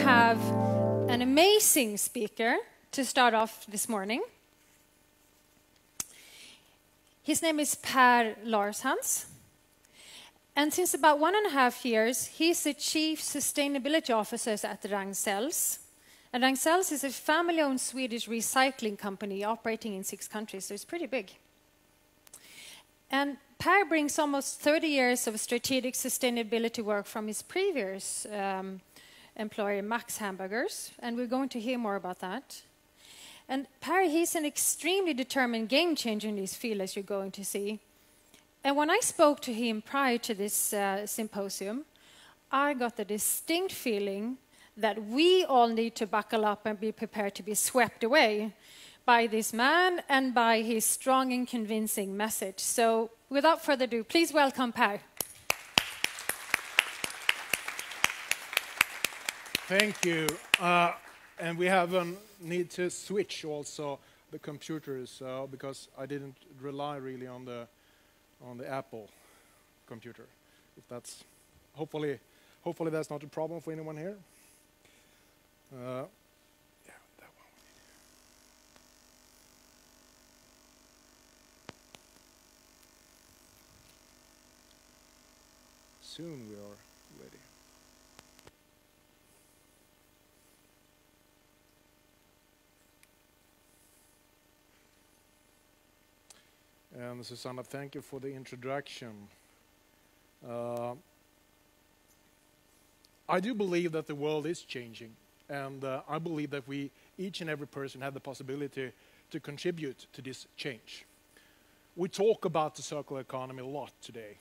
have an amazing speaker to start off this morning. His name is Larshans. And since about 1.5 years, he's the Chief Sustainability Officer at Larshans. And Larshans is a family-owned Swedish recycling company operating in 6 countries, so it's pretty big. And Per brings almost 30 years of strategic sustainability work from his previous employer, Max Hamburgers, and we're going to hear more about that. And Per, he's an extremely determined game changer in this field, as you're going to see. And when I spoke to him prior to this symposium, I got the distinct feeling that we all need to buckle up and be prepared to be swept away by this man and by his strong and convincing message. So without further ado, please welcome Per. Thank you. And we have need to switch also the computers because I didn't rely really on the Apple computer. If that's hopefully that's not a problem for anyone here. Yeah, that one. Soon we are ready. And Susanna, thank you for the introduction. I do believe that the world is changing, and I believe that we, each and every person, have the possibility to contribute to this change. We talk about the circular economy a lot today.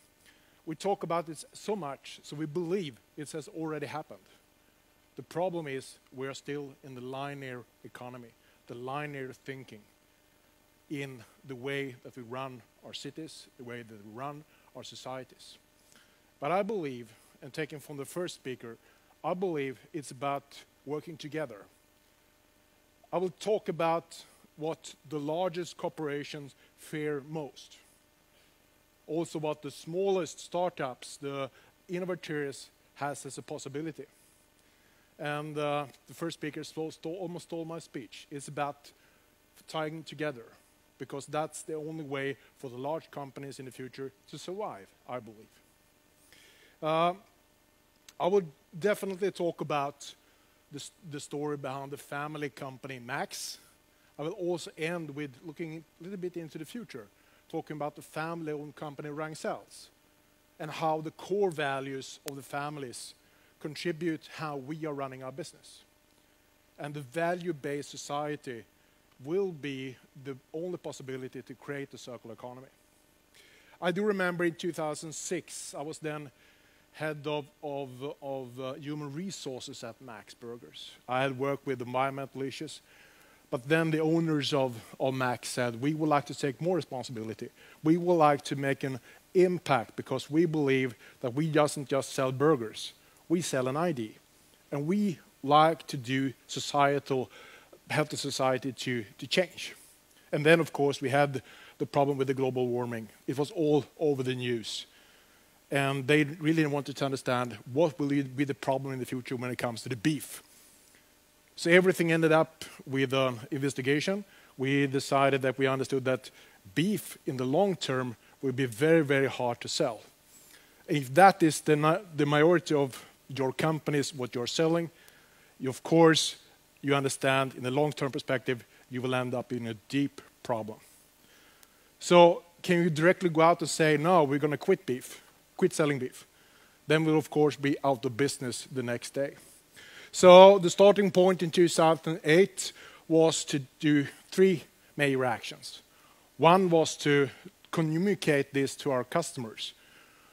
We talk about it so much, so we believe it has already happened. The problem is we are still in the linear economy, the linear thinking, in the way that we run our cities, the way that we run our societies. But I believe, and taking from the first speaker, I believe it's about working together. I will talk about what the largest corporations fear most. Also what the smallest startups, the innovators, has as a possibility. And the first speaker almost stole my speech. It's about tying together, because that's the only way for the large companies in the future to survive, I believe. I would definitely talk about the story behind the family company Max. I will also end with looking a little bit into the future, talking about the family-owned company Larshans and how the core values of the families contribute how we are running our business. And the value-based society will be the only possibility to create a circular economy. I do remember in 2006, I was then head of human resources at Max Burgers. I had worked with environmental issues, but then the owners of Max said, we would like to take more responsibility. We would like to make an impact because we believe that we doesn't just sell burgers, we sell an ID. And we like to do help the society to change. And then, of course, we had the problem with the global warming. It was all over the news. And they really wanted to understand what will be the problem in the future when it comes to the beef. So everything ended up with an investigation. We decided that we understood that beef in the long term will be very, very hard to sell. If that is the majority of your companies, what you're selling, of course, you understand in the long-term perspective, you will end up in a deep problem. So can you directly go out and say, no, we're going to quit selling beef? Then we'll, of course, be out of business the next day. So the starting point in 2008 was to do 3 major actions. One was to communicate this to our customers.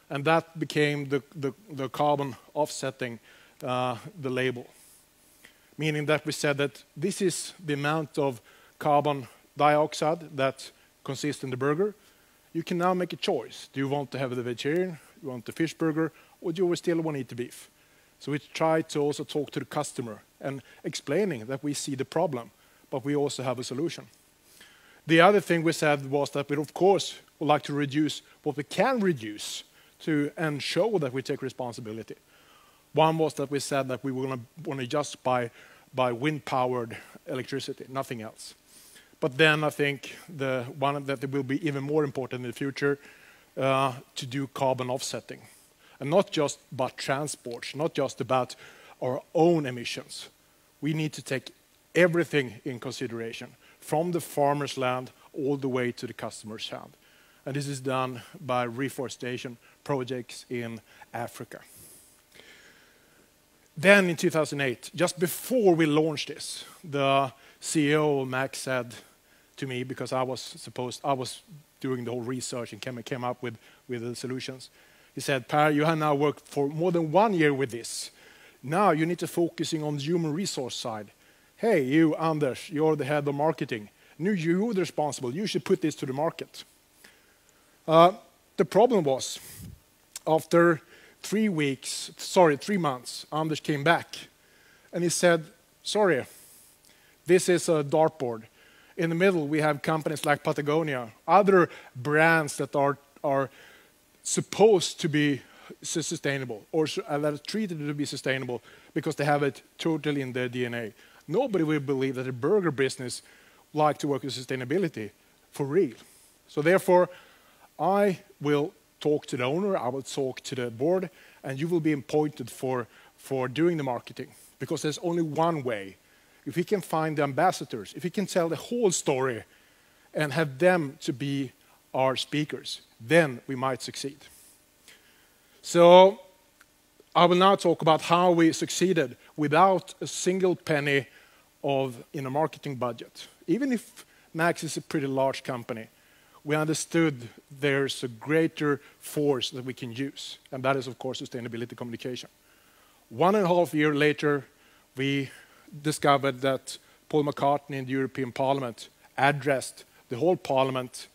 And that became the carbon offsetting, the label. Meaning that we said that this is the amount of carbon dioxide that consists in the burger. You can now make a choice. Do you want to have the vegetarian, do you want the fish burger, or do you still want to eat the beef? So we tried to also talk to the customer and explaining that we see the problem, but we also have a solution. The other thing we said was that we, of course, would like to reduce what we can reduce and show that we take responsibility. One was that we said that we want to just buy wind-powered electricity, nothing else. But then I think the one that will be even more important in the future to do carbon offsetting. And not just about transport, not just about our own emissions. We need to take everything in consideration, from the farmer's land all the way to the customer's hand. And this is done by reforestation projects in Africa. Then in 2008, just before we launched this, the CEO of Max said to me, because I was doing the whole research and came up with the solutions. He said, Per, you have now worked for more than 1 year with this. Now you need to focusing on the human resource side. Hey, you, Anders, you're the head of marketing. You're the responsible. You should put this to the market. The problem was, after 3 months, Anders came back and he said, sorry, this is a dartboard. In the middle, we have companies like Patagonia, other brands that are supposed to be sustainable or that are treated to be sustainable because they have it totally in their DNA. Nobody will believe that a burger business like to work with sustainability for real. So therefore, I will talk to the owner, I will talk to the board, and you will be appointed for doing the marketing. Because there's only one way. If we can find the ambassadors, if we can tell the whole story and have them to be our speakers, then we might succeed. So I will now talk about how we succeeded without a single penny in a marketing budget. Even if Max is a pretty large company, we understood there's a greater force that we can use, and that is, of course, sustainability communication. 1.5 years later, we discovered that Paul McCartney in the European Parliament addressed the whole Parliament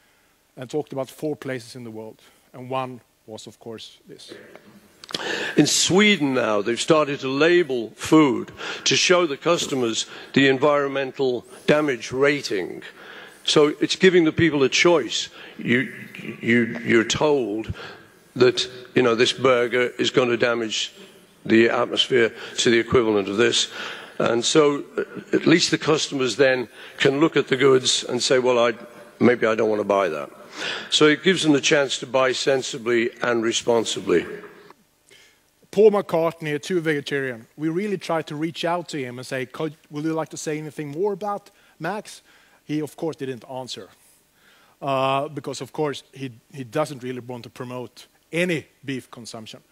and talked about 4 places in the world, and one was, of course, this. In Sweden now, they've started to label food to show the customers the environmental damage rating. So it's giving the people a choice. You're told that, you know, this burger is going to damage the atmosphere to the equivalent of this. And so at least the customers then can look at the goods and say, well, maybe I don't want to buy that. So it gives them the chance to buy sensibly and responsibly. Paul McCartney, a true vegetarian, we really tried to reach out to him and say, would you like to say anything more about Max? He, of course, didn't answer. Because, of course, he doesn't really want to promote any beef consumption.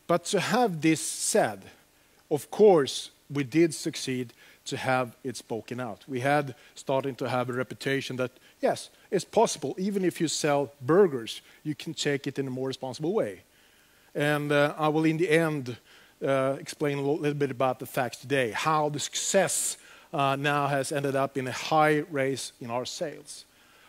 But to have this said, of course, we did succeed to have it spoken out. We had starting to have a reputation that, yes, it's possible, even if you sell burgers, you can take it in a more responsible way. And I will, in the end, explain a little bit about the facts today, how the success now has ended up in a high raise in our sales.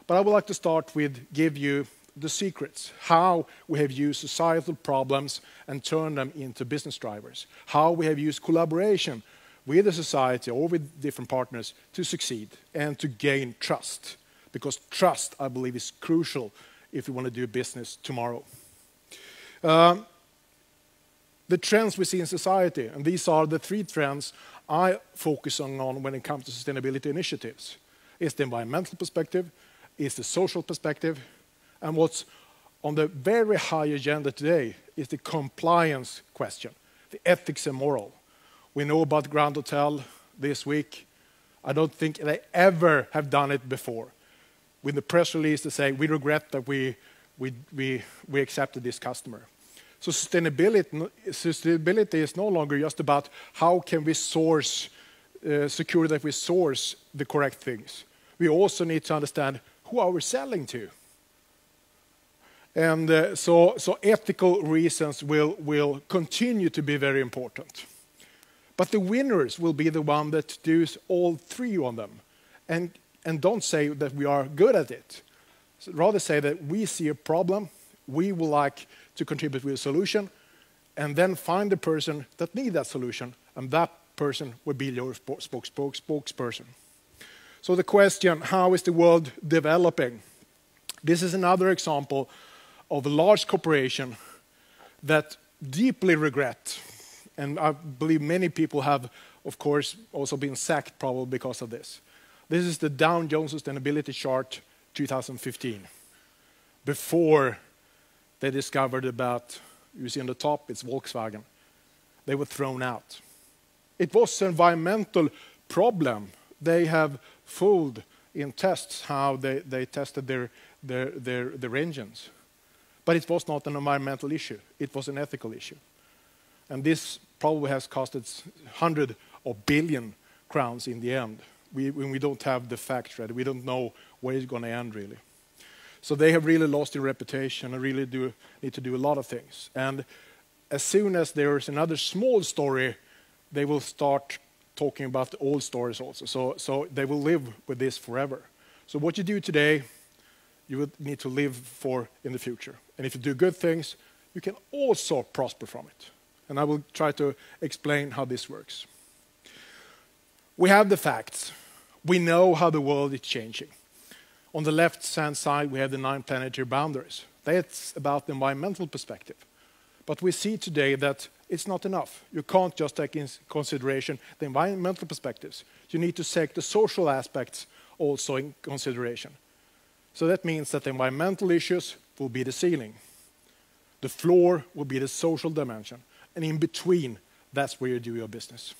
But I would like to start with give you the secrets, how we have used societal problems and turned them into business drivers, how we have used collaboration with the society or with different partners to succeed and to gain trust. Because trust, I believe, is crucial if we want to do business tomorrow. The trends we see in society, and these are the 3 trends I focus on when it comes to sustainability initiatives. It's the environmental perspective, it's the social perspective, and what's on the very high agenda today is the compliance question, the ethics and moral. We know about Grand Hotel this week. I don't think they ever have done it before. With the press release to say, we regret that we accepted this customer. So sustainability is no longer just about how can we source, secure that we source the correct things. We also need to understand who are we selling to. And so ethical reasons will continue to be very important. But the winners will be the one that does all 3 on them. And don't say that we are good at it. So rather say that we see a problem, we would like to contribute with a solution, and then find the person that needs that solution, and that person would be your spokesperson. So the question, how is the world developing? This is another example of a large corporation that deeply regret And I believe many people have, of course, also been sacked probably because of this. This is the Dow Jones Sustainability Chart 2015. Before they discovered about, you see on the top, it's Volkswagen. They were thrown out. It was an environmental problem. They have fooled in tests how they tested their engines. But it was not an environmental issue. It was an ethical issue. And this probably has costed hundreds of billion crowns in the end. When we don't have the facts ready, we don't know where it's going to end really. So they have really lost their reputation and really need to do a lot of things. And as soon as there is another small story, they will start talking about the old stories also. So they will live with this forever. So what you do today, you will need to live for in the future. And if you do good things, you can also prosper from it. And I will try to explain how this works. We have the facts. We know how the world is changing. On the left-hand side, we have the 9 planetary boundaries. That's about the environmental perspective. But we see today that it's not enough. You can't just take into consideration the environmental perspectives. You need to take the social aspects also in consideration. So that means that the environmental issues will be the ceiling. The floor will be the social dimension. And in between, that's where you do your business.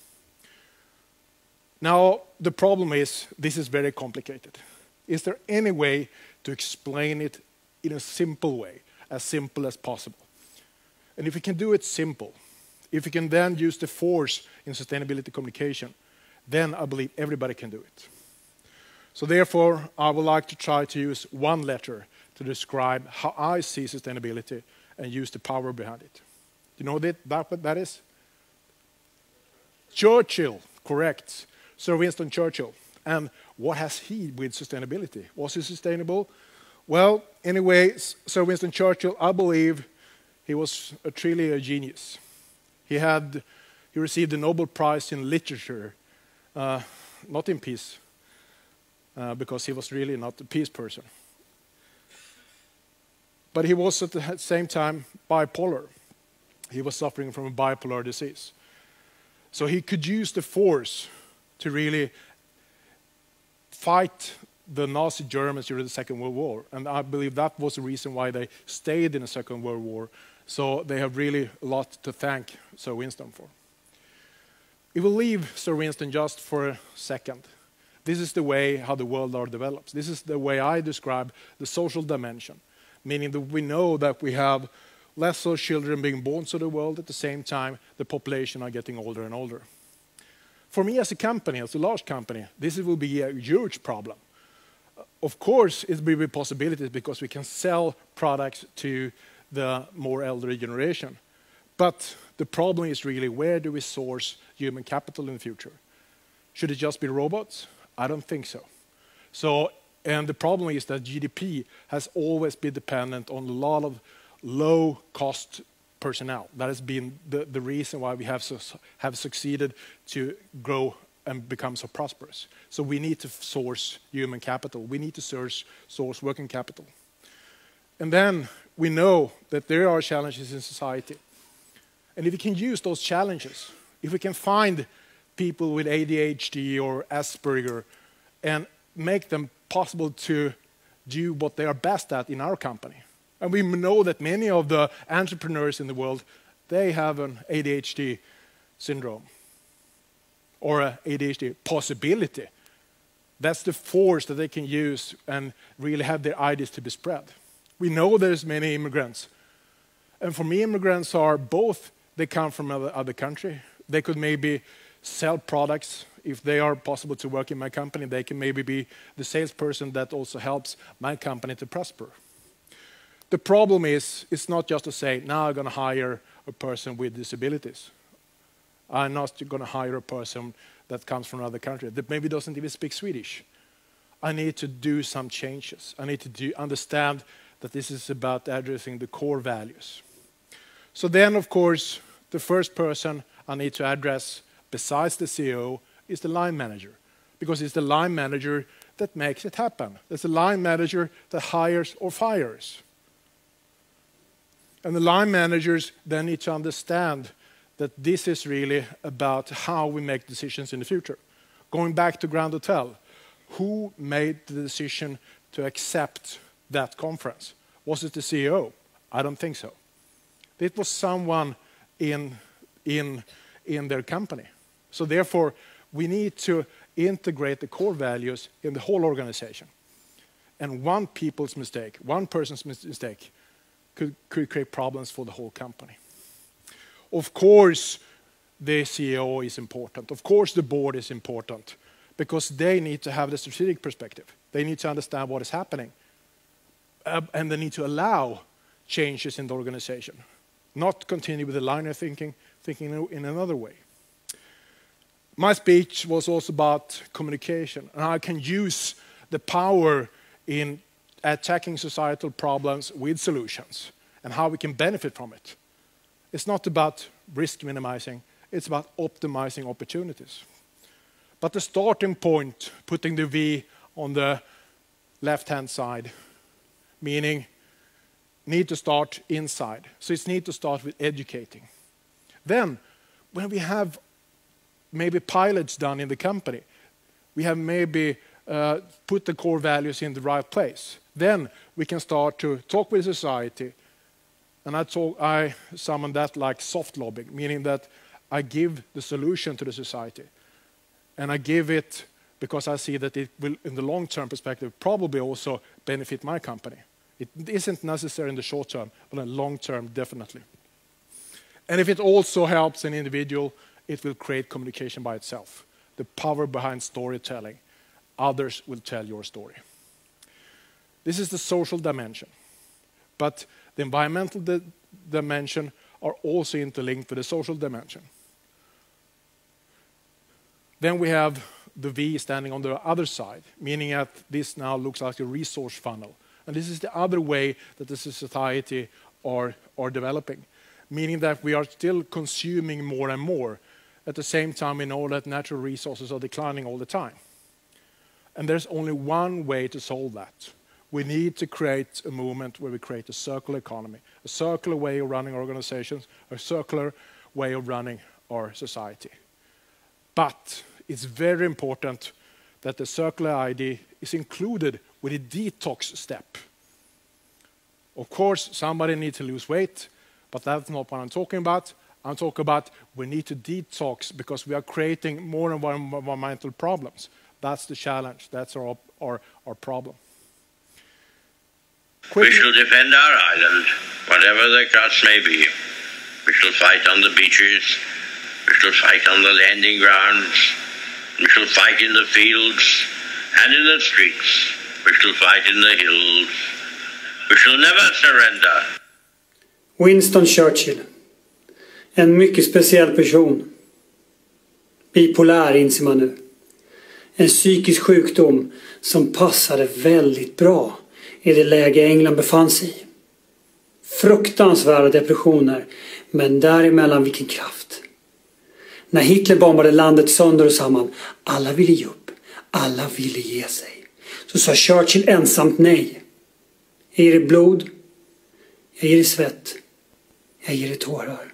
Now, the problem is, this is very complicated. Is there any way to explain it in a simple way, as simple as possible? And if we can do it simple, if we can then use the force in sustainability communication, then I believe everybody can do it. So therefore, I would like to try to use one letter to describe how I see sustainability and use the power behind it. You know what that is? Churchill, correct. Sir Winston Churchill. And what has he with sustainability? Was he sustainable? Well, anyway, Sir Winston Churchill, I believe he was truly a genius. He received the Nobel Prize in Literature, not in peace, because he was really not a peace person. But he was at the same time bipolar. He was suffering from a bipolar disease. So he could use the force to really fight the Nazi Germans during the Second World War. And I believe that was the reason why they stayed in the Second World War. So they have really a lot to thank Sir Winston for. We will leave Sir Winston just for a second. This is the way how the world develops. This is the way I describe the social dimension, meaning that we know that we have less children being born to the world. At the same time, the population are getting older and older. For me as a company, as a large company, this will be a huge problem. Of course, it will be possibilities because we can sell products to the more elderly generation. But the problem is really, where do we source human capital in the future? Should it just be robots? I don't think so. And the problem is that GDP has always been dependent on a lot of low-cost personnel. That has been the reason why we have succeeded to grow and become so prosperous. So we need to source human capital. We need to source working capital. And then we know that there are challenges in society. And if we can use those challenges, if we can find people with ADHD or Asperger and make them possible to do what they are best at in our company. And we know that many of the entrepreneurs in the world, they have an ADHD syndrome or an ADHD possibility. That's the force that they can use and really have their ideas to be spread. We know there's many immigrants. And for me, immigrants are both, they come from other country. They could maybe sell products. If they are possible to work in my company, they can maybe be the salesperson that also helps my company to prosper. The problem is, it's not just to say, now I'm going to hire a person with disabilities. I'm not going to hire a person that comes from another country that maybe doesn't even speak Swedish. I need to do some changes. I need to understand that this is about addressing the core values. So then, of course, the first person I need to address, besides the CEO, is the line manager. Because it's the line manager that makes it happen. It's the line manager that hires or fires. And the line managers then need to understand that this is really about how we make decisions in the future. Going back to Grand Hotel, who made the decision to accept that conference? Was it the CEO? I don't think so. It was someone in their company. So therefore, we need to integrate the core values in the whole organization. And one people's mistake, one person's mistake, could create problems for the whole company. Of course, the CEO is important. Of course, the board is important, because they need to have the strategic perspective. They need to understand what is happening. And they need to allow changes in the organization, not continue with the linear thinking in another way. My speech was also about communication, and how I can use the power in attacking societal problems with solutions, and how we can benefit from it. It's not about risk minimizing, it's about optimizing opportunities. But the starting point, putting the V on the left-hand side, meaning need to start inside. So it's need to start with educating. Then, when we have maybe pilots done in the company, we have maybe put the core values in the right place. Then we can start to talk with society. And I summon that like soft lobbying, meaning that I give the solution to the society. And I give it because I see that it will, in the long-term perspective, probably also benefit my company. It isn't necessary in the short term, but in the long term, definitely. And if it also helps an individual, it will create communication by itself. The power behind storytelling. Others will tell your story. This is the social dimension. But the environmental dimension are also interlinked with the social dimension. Then we have the V standing on the other side, meaning that this now looks like a resource funnel. And this is the other way that the society are developing, meaning that we are still consuming more and more. At the same time, we know that natural resources are declining all the time. And there's only one way to solve that. We need to create a movement where we create a circular economy, a circular way of running organizations, a circular way of running our society. But it's very important that the circular ID is included with a detox step. Of course, somebody needs to lose weight, but that's not what I'm talking about. I'm talking about we need to detox because we are creating more environmental problems. That's the challenge. That's our problem. We shall defend our island, whatever the cost may be. We shall fight on the beaches. We shall fight on the landing grounds. We shall fight in the fields and in the streets. We shall fight in the hills. We shall never surrender. Winston Churchill. En mycket speciell person. Bipolär inser man nu. En psykisk sjukdom som passade väldigt bra i det läge England befann sig i. Fruktansvärda depressioner, men däremellan vilken kraft. När Hitler bombade landet sönder och samman, alla ville ge upp, alla ville ge sig. Så sa Churchill ensamt nej. Jag ger er blod, jag ger er svett, jag ger er tårar.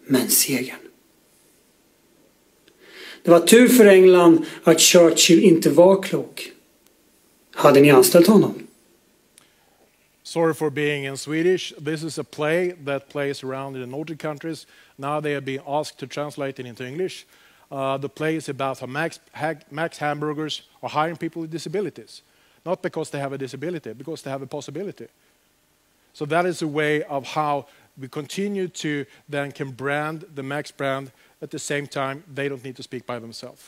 Men segern. Det var tur för England att Churchill inte var klok. Hade ni anställt honom? Sorry for being in Swedish. This is a play that plays around in the Nordic countries. Now they are being asked to translate it into English. The play is about how Max Hamburgers are hiring people with disabilities. Not because they have a disability, because they have a possibility. So that is a way of how we continue to then can brand the Max brand. At the same time, they don't need to speak by themselves.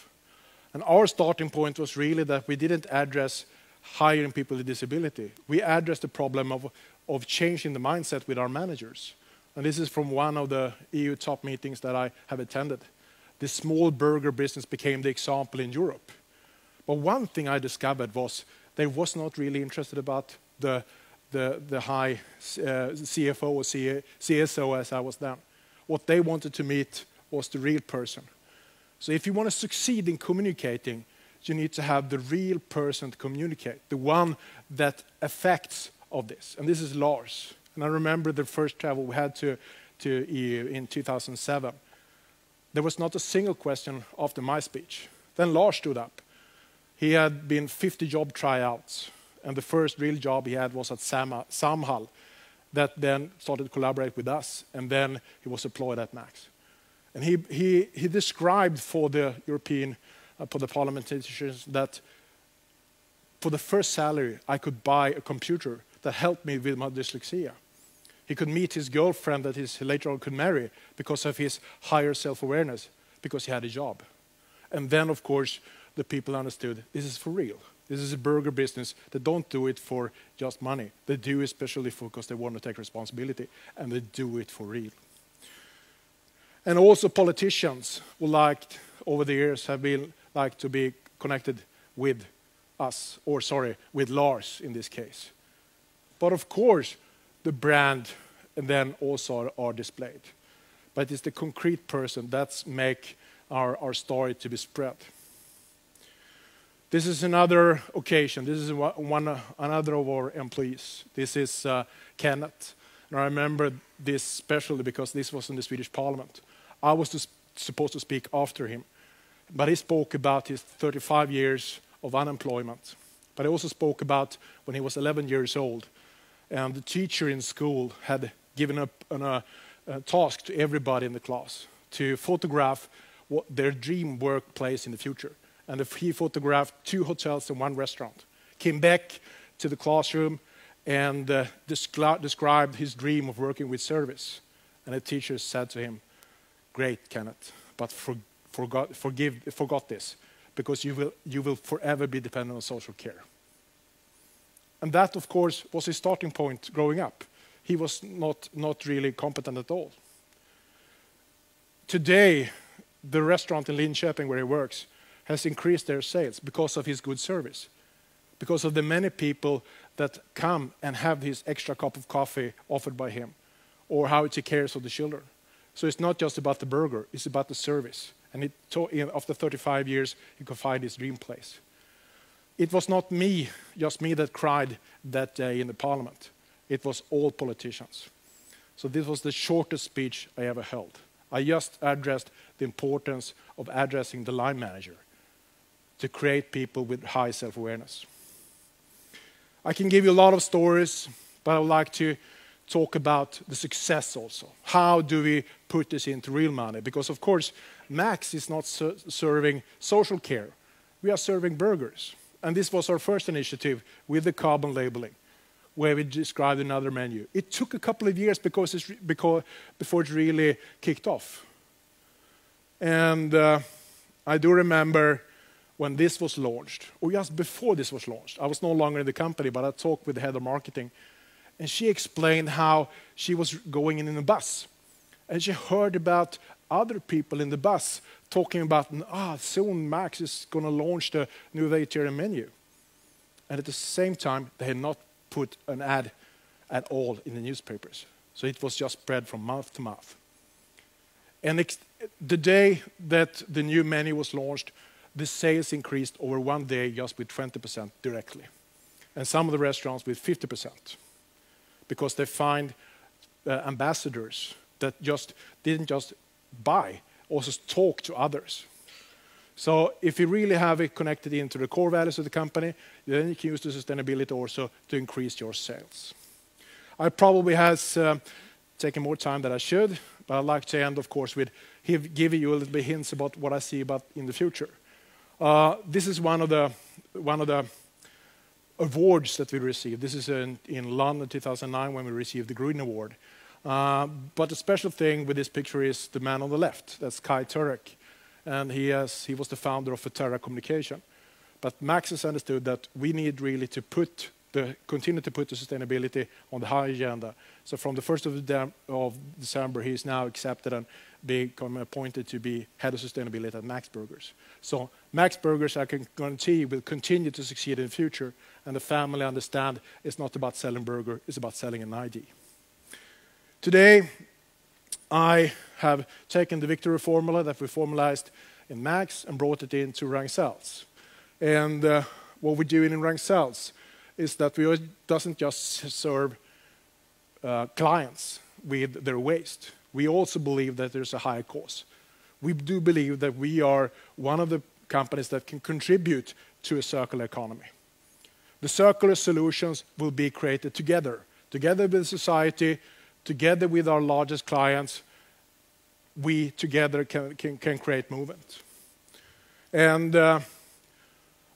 And our starting point was really that we didn't address hiring people with disability. We addressed the problem of changing the mindset with our managers. And this is from one of the EU top meetings that I have attended. The small burger business became the example in Europe. But one thing I discovered was they was not really interested about the high CFO or CSO as I was then. What they wanted to meet was the real person. So if you want to succeed in communicating, you need to have the real person to communicate, the one that affects of this. And this is Lars. And I remember the first travel we had to to EU in 2007, there was not a single question after my speech. Then Lars stood up. He had been 50 job tryouts, and the first real job he had was at Samhall, that then started to collaborate with us, and then he was employed at Max. And he described for the European, for the parliamentarians, that for the first salary I could buy a computer that helped me with my dyslexia. He could meet his girlfriend that he later on could marry because of his higher self-awareness, because he had a job. And then, of course, the people understood this is for real. This is a burger business. They don't do it for just money. They do it especially because they want to take responsibility, and they do it for real. And also politicians who liked, over the years, have been like to be connected with us, or sorry, with Lars in this case. But of course, the brand and then also are displayed. But it's the concrete person that make our story to be spread. This is another occasion. This is another of our employees. This is Kenneth. And I remember this especially because this was in the Swedish Parliament. I was supposed to speak after him. But he spoke about his 35 years of unemployment. But he also spoke about when he was 11 years old. And the teacher in school had given up a task to everybody in the class to photograph what their dream workplace in the future. And he photographed 2 hotels and 1 restaurant. Came back to the classroom and described his dream of working with service. And the teacher said to him, "Great, Kenneth, but forgot this, because you will forever be dependent on social care." And that, of course, was his starting point growing up. He was not really competent at all. Today, the restaurant in Linköping where he works has increased their sales because of his good service, because of the many people that come and have his extra cup of coffee offered by him, or how he takes care of the children. So it's not just about the burger, it's about the service. And after 35 years, he could find his dream place. It was not just me that cried that day in the parliament. It was all politicians. So this was the shortest speech I ever held. I just addressed the importance of addressing the line manager to create people with high self-awareness. I can give you a lot of stories, but I would like to talk about the success also. How do we put this into real money? Because of course, Max is not serving social care. We are serving burgers. And this was our first initiative with the carbon labeling, where we described another menu. It took a couple of years before it really kicked off. And I do remember when this was launched, or just before this was launched. I was no longer in the company, but I talked with the head of marketing. And she explained how she was going in a bus. And she heard about other people in the bus talking about, soon Max is going to launch the new vegetarian menu. And at the same time, they had not put an ad at all in the newspapers. So it was just spread from mouth to mouth. And the day that the new menu was launched, the sales increased over one day just with 20% directly. And some of the restaurants with 50%. Because they find ambassadors that didn't just buy, also talk to others. So if you really have it connected into the core values of the company, then you can use the sustainability also to increase your sales. I probably has taken more time than I should, but I'd like to end, of course, with giving you a little bit hints about what I see about in the future. This is one of the awards that we received. This is in London 2009 when we received the Green Award. But the special thing with this picture is the man on the left. That's Kai Turek. And he was the founder of Terra Communication. But Max has understood that we need really to continue to put the sustainability on the high agenda. So from the 1st of December, he is now accepted and become appointed to be head of sustainability at Max Burgers. So Max Burgers, I can guarantee, will continue to succeed in the future. And the family understand it's not about selling burger, it's about selling an ID. Today, I have taken the victory formula that we formalized in Max and brought it into Ragn-Sells. And what we do in Ragn-Sells is that we doesn't just serve clients with their waste. we also believe that there's a higher cost. We do believe that we are one of the companies that can contribute to a circular economy. The circular solutions will be created together with society, together with our largest clients. We together can create movement. And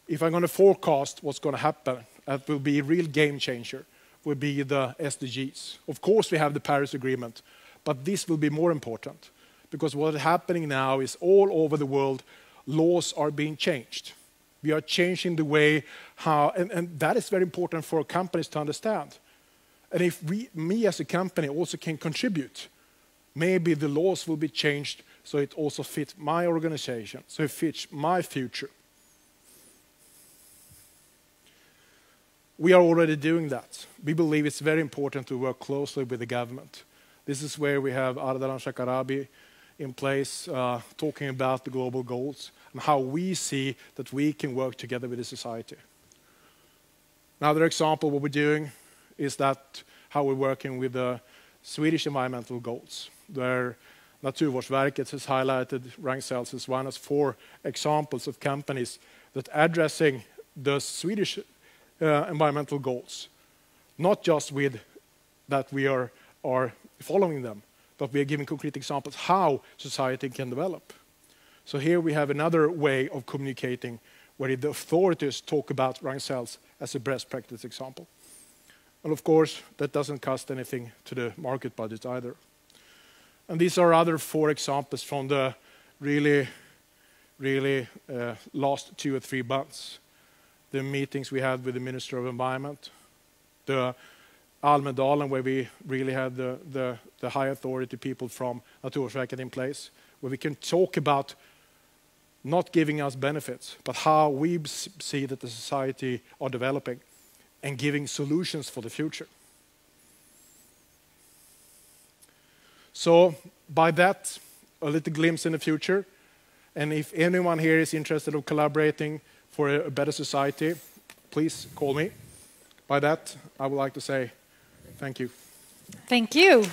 if I'm going to forecast what's going to happen, that will be a real game changer, will be the SDGs. Of course, we have the Paris Agreement, but this will be more important, because what is happening now is all over the world, laws are being changed. We are changing the way how, and that is very important for companies to understand. And if me as a company also can contribute, maybe the laws will be changed so it also fits my organization, so it fits my future. We are already doing that. We believe it's very important to work closely with the government. This is where we have Ardalan Shekarabi in place, talking about the global goals and how we see that we can work together with the society. Another example of what we're doing is that how we're working with the Swedish environmental goals, where Naturvårdsverket has highlighted Ragn-Sells as one of 4 examples of companies that are addressing the Swedish environmental goals, not just with that we are following them, but we are giving concrete examples how society can develop. So here we have another way of communicating where the authorities talk about Ragn-Sells as a best practice example. And of course, that doesn't cost anything to the market budget either. And these are other 4 examples from the really last 2 or 3 months. The meetings we had with the Minister of Environment, the Almedalen, where we really had the high authority people from Naturvårdsverket in place, where we can talk about not giving us benefits, but how we see that the society are developing and giving solutions for the future. So by that, a little glimpse in the future. And if anyone here is interested in collaborating for a better society, please call me. By that, I would like to say thank you. Thank you.